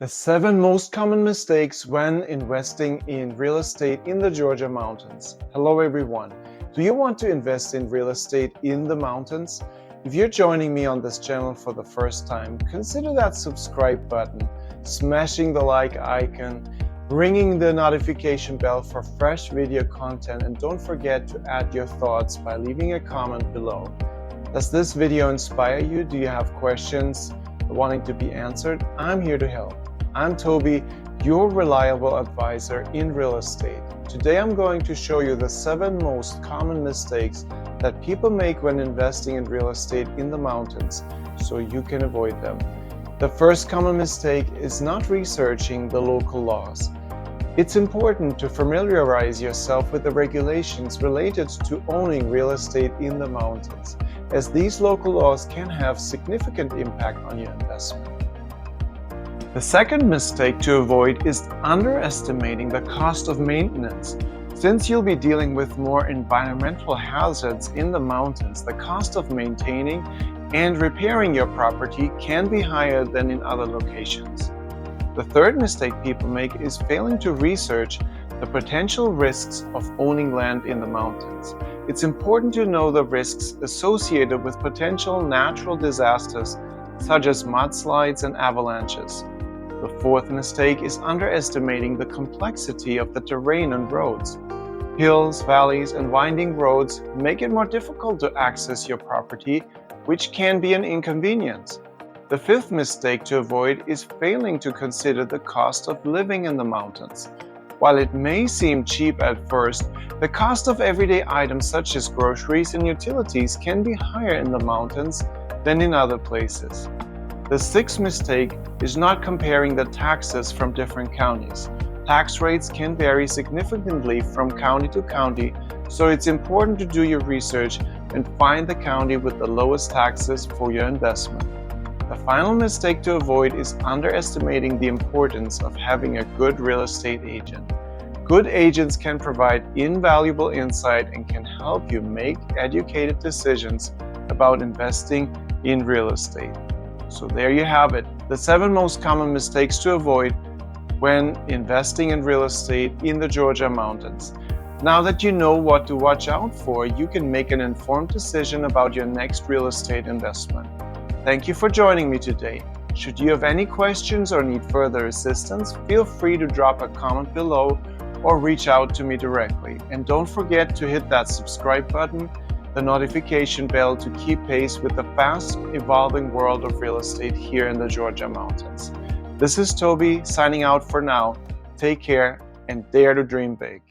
The 7 most common mistakes when investing in real estate in the Georgia mountains. Hello everyone. Do you want to invest in real estate in the mountains? If you're joining me on this channel for the first time, consider that subscribe button, smashing the like icon, ringing the notification bell for fresh video content, and don't forget to add your thoughts by leaving a comment below. Does this video inspire you? Do you have questions wanting to be answered? I'm here to help. I'm Toby, your reliable advisor in real estate. Today I'm going to show you the 7 most common mistakes that people make when investing in real estate in the mountains, so you can avoid them. The first common mistake is not researching the local laws. It's important to familiarize yourself with the regulations related to owning real estate in the mountains, as these local laws can have significant impact on your investment. The second mistake to avoid is underestimating the cost of maintenance. Since you'll be dealing with more environmental hazards in the mountains, the cost of maintaining and repairing your property can be higher than in other locations. The third mistake people make is failing to research the potential risks of owning land in the mountains. It's important to know the risks associated with potential natural disasters such as mudslides and avalanches. The fourth mistake is underestimating the complexity of the terrain and roads. Hills, valleys, and winding roads make it more difficult to access your property, which can be an inconvenience. The fifth mistake to avoid is failing to consider the cost of living in the mountains. While it may seem cheap at first, the cost of everyday items such as groceries and utilities can be higher in the mountains than in other places. The sixth mistake is not comparing the taxes from different counties. Tax rates can vary significantly from county to county, so it's important to do your research and find the county with the lowest taxes for your investment. The final mistake to avoid is underestimating the importance of having a good real estate agent. Good agents can provide invaluable insight and can help you make educated decisions about investing in real estate. So there you have it, the 7 most common mistakes to avoid when investing in real estate in the Georgia mountains. Now that you know what to watch out for, you can make an informed decision about your next real estate investment. Thank you for joining me today. Should you have any questions or need further assistance, feel free to drop a comment below or reach out to me directly. And don't forget to hit that subscribe button, the notification bell to keep pace with the fast evolving world of real estate here in the Georgia mountains. This is Toby signing out for now. Take care and dare to dream big.